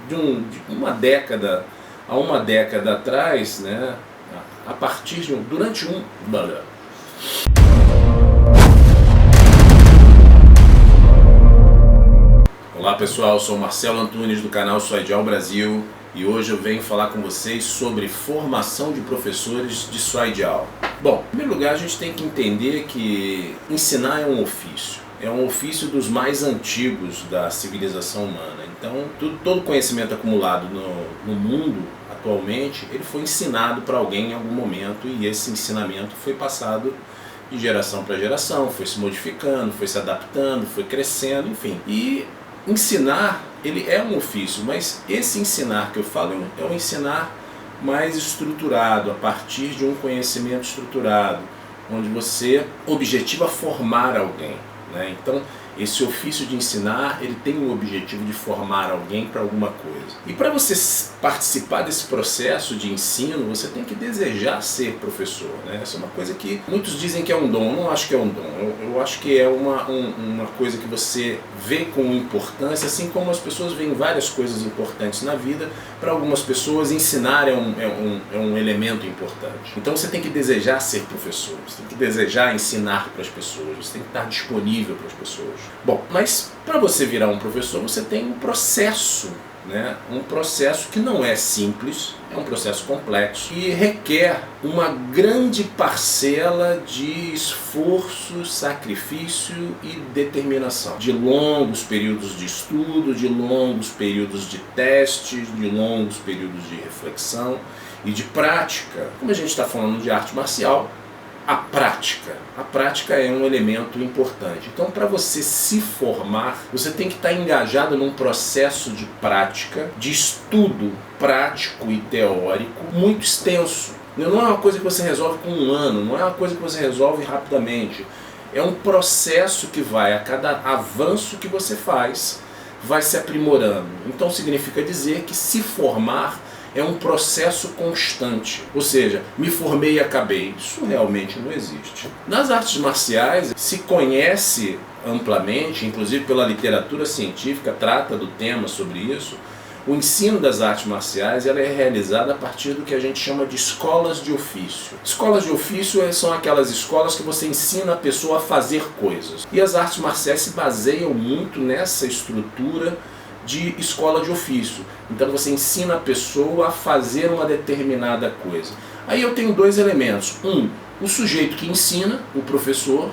de uma década a uma década atrás, né, a partir de durante um... Olá pessoal, eu sou Marcelo Antunes do canal Soidial Brasil e hoje eu venho falar com vocês sobre formação de professores de Soidial. Bom, em primeiro lugar a gente tem que entender que ensinar é um ofício dos mais antigos da civilização humana. Então todo conhecimento acumulado no mundo atualmente, ele foi ensinado para alguém em algum momento e esse ensinamento foi passado de geração para geração, foi se modificando, foi se adaptando, foi crescendo, enfim. E ensinar, ele é um ofício, mas esse ensinar que eu falo é um ensinar mais estruturado, a partir de um conhecimento estruturado, onde você objetiva formar alguém, né? Então, esse ofício de ensinar, ele tem o objetivo de formar alguém para alguma coisa. E para você participar desse processo de ensino, você tem que desejar ser professor, né? Essa é uma coisa que muitos dizem que é um dom. Eu não acho que é um dom. Eu acho que é uma coisa que você vê com importância, assim como as pessoas veem várias coisas importantes na vida. Para algumas pessoas, ensinar é um elemento importante. Então você tem que desejar ser professor, você tem que desejar ensinar para as pessoas, você tem que estar disponível para as pessoas. Bom, mas para você virar um professor, você tem um processo, né? Um processo que não é simples, é um processo complexo e requer uma grande parcela de esforço, sacrifício e determinação. De longos períodos de estudo, de longos períodos de testes, de longos períodos de reflexão e de prática. Como a gente está falando de arte marcial, a prática é um elemento importante. Então, para você se formar, você tem que estar engajado num processo de prática, de estudo prático e teórico muito extenso. Não é uma coisa que você resolve com um ano, não é uma coisa que você resolve rapidamente. É um processo que vai, a cada avanço que você faz, vai se aprimorando. Então, significa dizer que se formar é um processo constante, ou seja, me formei e acabei. Isso realmente não existe. Nas artes marciais se conhece amplamente, inclusive pela literatura científica, trata do tema sobre isso. O ensino das artes marciais ela é realizado a partir do que a gente chama de escolas de ofício. Escolas de ofício são aquelas escolas que você ensina a pessoa a fazer coisas. E as artes marciais se baseiam muito nessa estrutura de escola de ofício. Então você ensina a pessoa a fazer uma determinada coisa. Aí eu tenho dois elementos. O sujeito que ensina, o professor,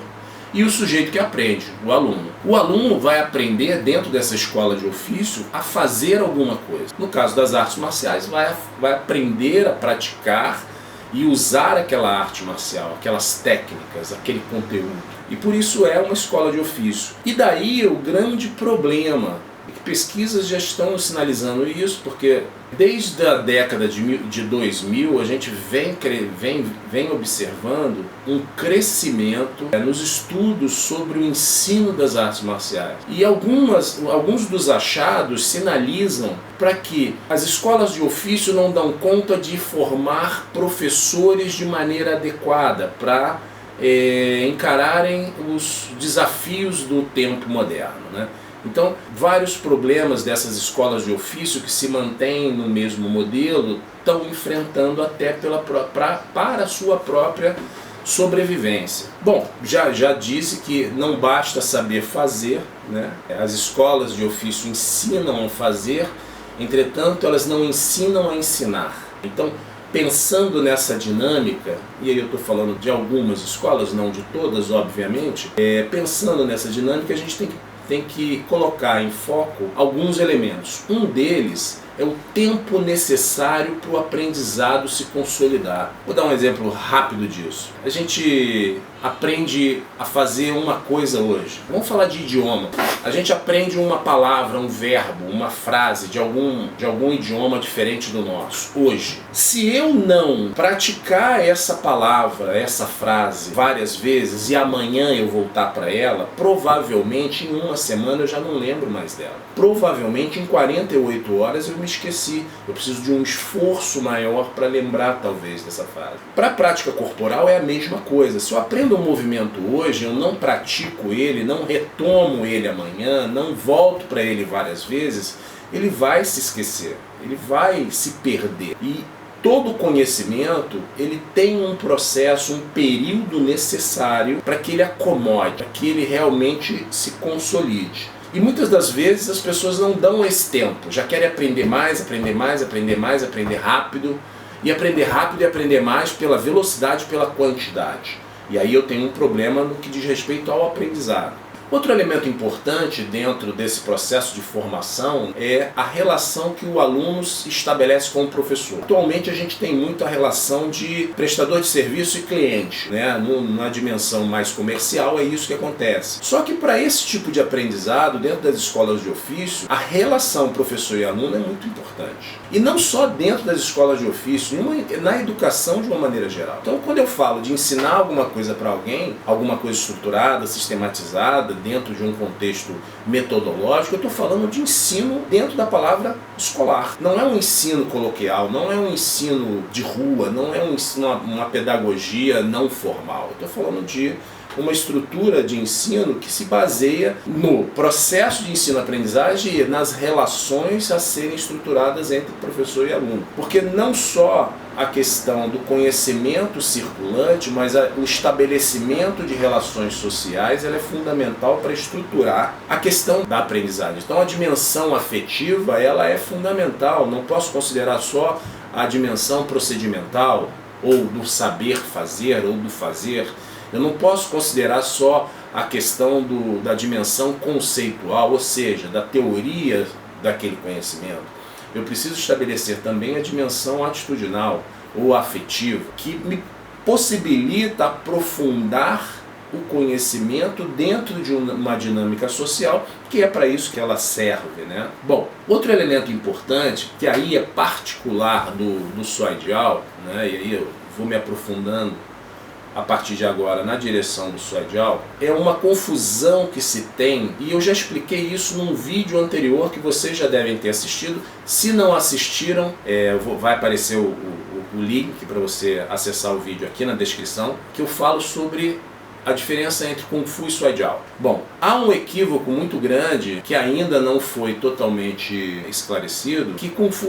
e o sujeito que aprende, o aluno. O aluno vai aprender dentro dessa escola de ofício a fazer alguma coisa. No caso das artes marciais, vai aprender a praticar e usar aquela arte marcial, aquelas técnicas, aquele conteúdo. E por isso é uma escola de ofício. E daí o grande problema, pesquisas já estão sinalizando isso, porque desde a década de 2000 a gente vem observando um crescimento nos estudos sobre o ensino das artes marciais. E alguns dos achados sinalizam para que as escolas de ofício não dão conta de formar professores de maneira adequada para encararem os desafios do tempo moderno, né? Então, vários problemas dessas escolas de ofício que se mantêm no mesmo modelo estão enfrentando até para a sua própria sobrevivência. Bom, já disse que não basta saber fazer, né? As escolas de ofício ensinam a fazer, entretanto, elas não ensinam a ensinar. Então, pensando nessa dinâmica, e aí eu estou falando de algumas escolas, não de todas, obviamente, pensando nessa dinâmica, a gente tem que colocar em foco alguns elementos. Um deles é o tempo necessário para o aprendizado se consolidar. Vou dar um exemplo rápido disso. A gente aprende a fazer uma coisa hoje. Vamos falar de idioma. A gente aprende uma palavra, um verbo, uma frase de algum idioma diferente do nosso hoje. Se eu não praticar essa palavra, essa frase várias vezes e amanhã eu voltar para ela, provavelmente em uma semana eu já não lembro mais dela. Provavelmente em 48 horas eu me esqueci. Eu preciso de um esforço maior para lembrar, talvez, dessa fase. Para a prática corporal é a mesma coisa. Se eu aprendo um movimento hoje, eu não pratico ele, não retomo ele amanhã, não volto para ele várias vezes, ele vai se esquecer, ele vai se perder. E todo conhecimento, ele tem um processo, um período necessário para que ele acomode, para que ele realmente se consolide. E muitas das vezes as pessoas não dão esse tempo, já querem aprender mais, aprender mais, aprender mais, aprender rápido e aprender mais pela velocidade, pela quantidade. E aí eu tenho um problema no que diz respeito ao aprendizado. Outro elemento importante dentro desse processo de formação é a relação que o aluno estabelece com o professor. Atualmente a gente tem muito a relação de prestador de serviço e cliente, né? Na dimensão mais comercial é isso que acontece. Só que para esse tipo de aprendizado, dentro das escolas de ofício, a relação professor e aluno é muito importante. E não só dentro das escolas de ofício, na educação de uma maneira geral. Então quando eu falo de ensinar alguma coisa para alguém, alguma coisa estruturada, sistematizada, dentro de um contexto metodológico, eu estou falando de ensino dentro da palavra escolar. Não é um ensino coloquial, não é um ensino de rua, não é uma pedagogia não formal. Eu estou falando de uma estrutura de ensino que se baseia no processo de ensino-aprendizagem e nas relações a serem estruturadas entre professor e aluno. Porque não só a questão do conhecimento circulante, mas o estabelecimento de relações sociais, ela é fundamental para estruturar a questão da aprendizagem. Então a dimensão afetiva, ela é fundamental. Não posso considerar só a dimensão procedimental, ou do saber fazer, ou do fazer. Eu não posso considerar só a questão da dimensão conceitual, ou seja, da teoria daquele conhecimento. Eu preciso estabelecer também a dimensão atitudinal ou afetiva, que me possibilita aprofundar o conhecimento dentro de uma dinâmica social, que é para isso que ela serve, né? Bom, outro elemento importante, que aí é particular do SOIDIAL, né? E aí eu vou me aprofundando a partir de agora na direção do SOIDIAL, é uma confusão que se tem, e eu já expliquei isso num vídeo anterior que vocês já devem ter assistido. Se não assistiram, vai aparecer o link para você acessar o vídeo aqui na descrição, que eu falo sobre a diferença entre Kung Fu e SOIDIAL. Bom, há um equívoco muito grande que ainda não foi totalmente esclarecido, que Kung Fu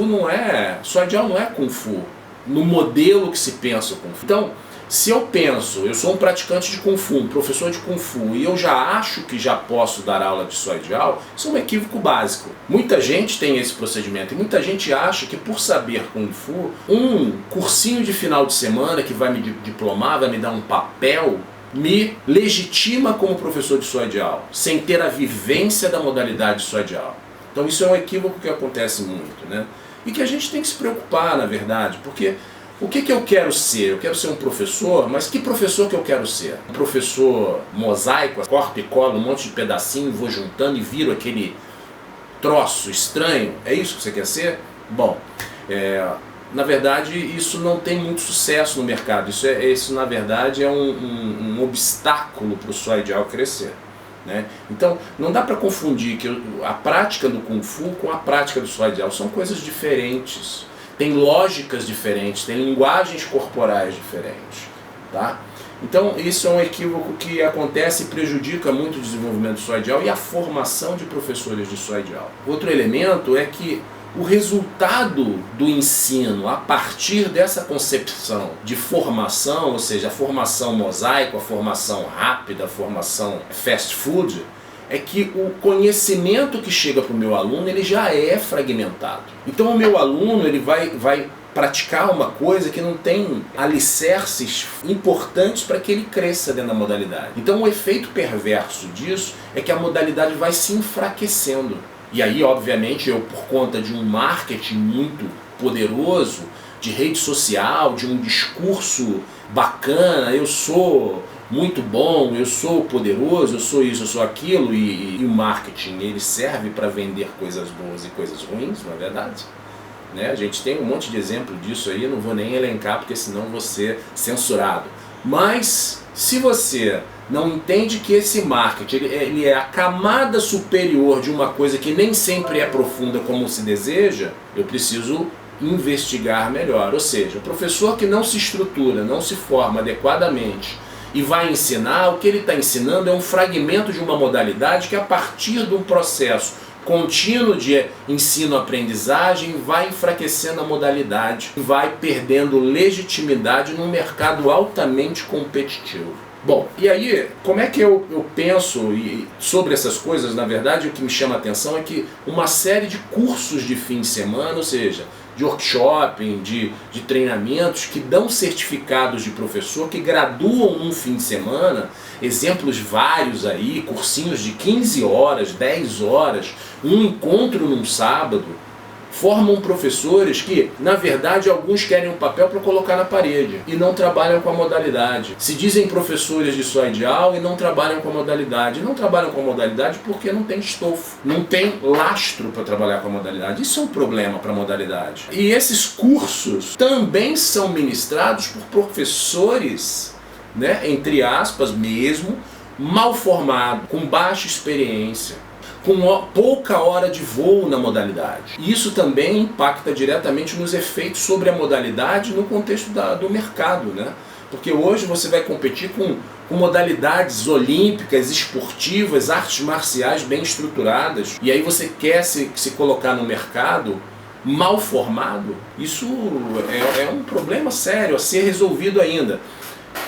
SOIDIAL não é Kung Fu, no modelo que se pensa o Kung Fu. Então, se eu sou um praticante de Kung Fu, um professor de Kung Fu, e eu já acho que já posso dar aula de SOIDIAL, isso é um equívoco básico. Muita gente tem esse procedimento, e muita gente acha que por saber Kung Fu, um cursinho de final de semana que vai me diplomar, vai me dar um papel, me legitima como professor de SOIDIAL, sem ter a vivência da modalidade SOIDIAL. Então isso é um equívoco que acontece muito, né? E que a gente tem que se preocupar, na verdade, porque o que eu quero ser? Eu quero ser um professor, mas que professor que eu quero ser? Um professor mosaico, corto e colo, um monte de pedacinho, vou juntando e viro aquele troço estranho? É isso que você quer ser? Bom, na verdade isso não tem muito sucesso no mercado. Isso na verdade é um obstáculo para o SOIDIAL crescer, né? Então não dá para confundir que a prática do Kung Fu com a prática do SOIDIAL. São coisas diferentes. Tem lógicas diferentes, tem linguagens corporais diferentes, tá? Então isso é um equívoco que acontece e prejudica muito o desenvolvimento do SOIDIAL e a formação de professores de SOIDIAL. Outro elemento é que o resultado do ensino a partir dessa concepção de formação, ou seja, a formação mosaico, a formação rápida, a formação fast food, é que o conhecimento que chega para o meu aluno, ele já é fragmentado. Então o meu aluno ele vai praticar uma coisa que não tem alicerces importantes para que ele cresça dentro da modalidade. Então o efeito perverso disso é que a modalidade vai se enfraquecendo. E aí, obviamente, eu, por conta de um marketing muito poderoso, de rede social, de um discurso bacana, eu sou muito bom, eu sou poderoso, eu sou isso, eu sou aquilo, e o marketing ele serve para vender coisas boas e coisas ruins, não é verdade? Né? A gente tem um monte de exemplo disso aí, não vou nem elencar porque senão vou ser censurado. Mas se você não entende que esse marketing ele é a camada superior de uma coisa que nem sempre é profunda como se deseja, eu preciso investigar melhor. Ou seja, o professor que não se estrutura, não se forma adequadamente e vai ensinar, o que ele está ensinando é um fragmento de uma modalidade que, a partir de um processo contínuo de ensino-aprendizagem, vai enfraquecendo a modalidade e vai perdendo legitimidade num mercado altamente competitivo. Bom, e aí, como é que eu penso sobre essas coisas? Na verdade, o que me chama a atenção é que uma série de cursos de fim de semana, ou seja, de workshop, de treinamentos que dão certificados de professor, que graduam num fim de semana, exemplos vários aí, cursinhos de 15 horas, 10 horas, um encontro num sábado, formam professores que, na verdade, alguns querem um papel para colocar na parede e não trabalham com a modalidade. Se dizem professores de sua ideal e não trabalham com a modalidade. Não trabalham com a modalidade porque não tem estofo, não tem lastro para trabalhar com a modalidade. Isso é um problema para a modalidade. E esses cursos também são ministrados por professores, né, entre aspas mesmo, mal formados, com baixa experiência, com pouca hora de voo na modalidade. E isso também impacta diretamente nos efeitos sobre a modalidade no contexto do mercado, né? Porque hoje você vai competir com modalidades olímpicas, esportivas, artes marciais bem estruturadas, e aí você quer se colocar no mercado mal formado. Isso é um problema sério a ser resolvido ainda.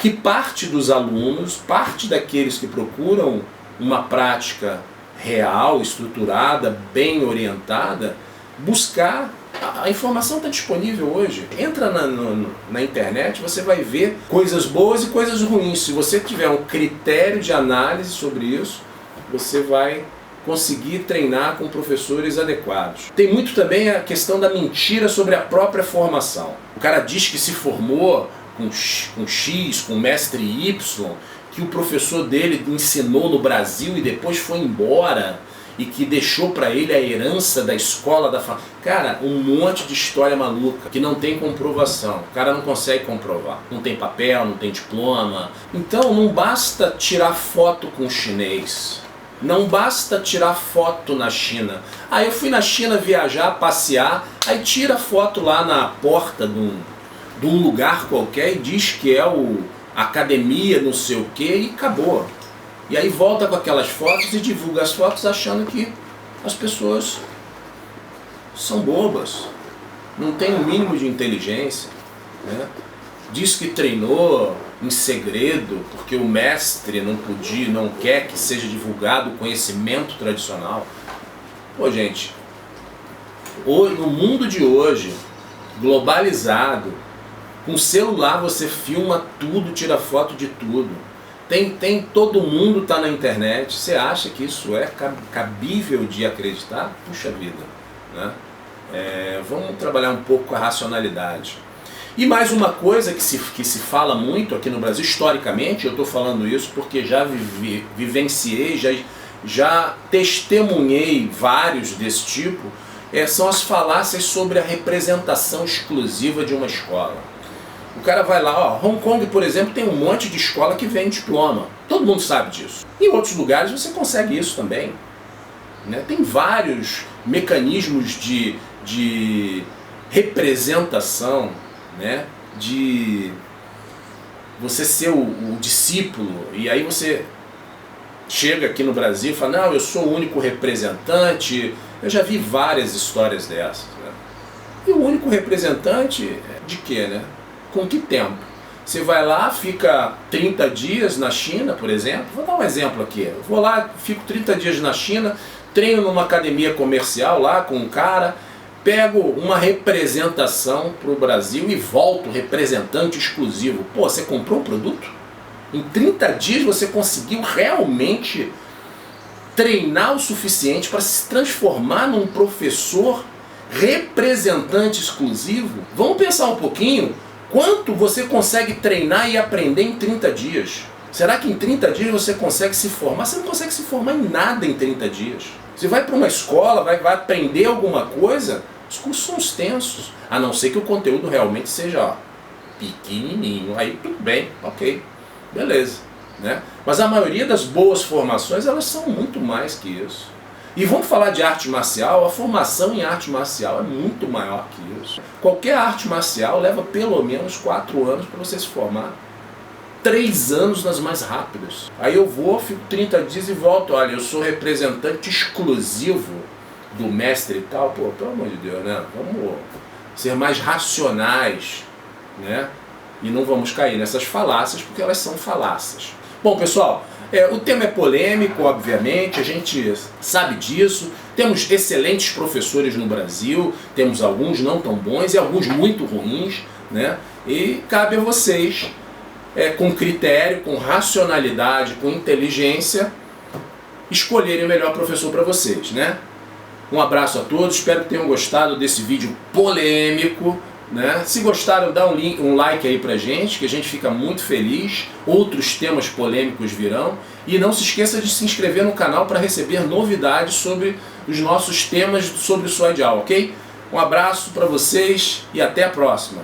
Que parte dos alunos, parte daqueles que procuram uma prática real, estruturada, bem orientada, buscar. A informação está disponível hoje. Entra na internet, você vai ver coisas boas e coisas ruins. Se você tiver um critério de análise sobre isso, você vai conseguir treinar com professores adequados. Tem muito também a questão da mentira sobre a própria formação. O cara diz que se formou com X, com mestre Y, que o professor dele ensinou no Brasil e depois foi embora e que deixou para ele a herança da escola da família. Cara, um monte de história maluca que não tem comprovação. O cara não consegue comprovar. Não tem papel, não tem diploma. Então não basta tirar foto com o chinês. Não basta tirar foto na China. Aí eu fui na China viajar, passear, aí tira foto lá na porta de um lugar qualquer e diz que é academia, não sei o que, e acabou. E aí volta com aquelas fotos e divulga as fotos achando que as pessoas são bobas, não tem um mínimo de inteligência, né? Diz que treinou em segredo porque o mestre não quer que seja divulgado o conhecimento tradicional. Pô, gente, no mundo de hoje, globalizado, com celular você filma tudo, tira foto de tudo. Todo mundo está na internet. Você acha que isso é cabível de acreditar? Puxa vida, né? Vamos trabalhar um pouco com a racionalidade. E mais uma coisa que se fala muito aqui no Brasil, historicamente, eu estou falando isso porque já vivenciei, já testemunhei vários desse tipo, são as falácias sobre a representação exclusiva de uma escola. O cara vai lá, Hong Kong, por exemplo, tem um monte de escola que vende diploma. Todo mundo sabe disso. Em outros lugares você consegue isso também, né? Tem vários mecanismos de representação, né? De você ser o discípulo, e aí você chega aqui no Brasil e fala, não, eu sou o único representante. Eu já vi várias histórias dessas, né? E o único representante de quê, né? Com que tempo? Você vai lá, fica 30 dias na China, por exemplo. Vou dar um exemplo aqui. Eu vou lá, fico 30 dias na China, treino numa academia comercial lá com um cara, pego uma representação para o Brasil e volto representante exclusivo. Pô, você comprou um produto? Em 30 dias você conseguiu realmente treinar o suficiente para se transformar num professor representante exclusivo? Vamos pensar um pouquinho. Quanto você consegue treinar e aprender em 30 dias? Será que em 30 dias você consegue se formar? Você não consegue se formar em nada em 30 dias. Você vai para uma escola, vai aprender alguma coisa, os cursos são extensos. A não ser que o conteúdo realmente seja pequenininho. Aí tudo bem, ok, beleza. né? Mas a maioria das boas formações, elas são muito mais que isso. E vamos falar de arte marcial, a formação em arte marcial é muito maior que isso. Qualquer arte marcial leva pelo menos 4 anos para você se formar. 3 anos nas mais rápidas. Aí eu vou, fico 30 dias e volto. Olha, eu sou representante exclusivo do mestre e tal. Pô, pelo amor de Deus, né? Vamos ser mais racionais, né? E não vamos cair nessas falácias, porque elas são falácias. Bom, pessoal, o tema é polêmico, obviamente, a gente sabe disso. Temos excelentes professores no Brasil, temos alguns não tão bons e alguns muito ruins, né? E cabe a vocês, com critério, com racionalidade, com inteligência, escolherem o melhor professor para vocês, né? Um abraço a todos, espero que tenham gostado desse vídeo polêmico, né? Se gostaram, dá um like aí pra gente, que a gente fica muito feliz. Outros temas polêmicos virão. E não se esqueça de se inscrever no canal para receber novidades sobre os nossos temas sobre o SWAIDIAL, ok? Um abraço para vocês e até a próxima.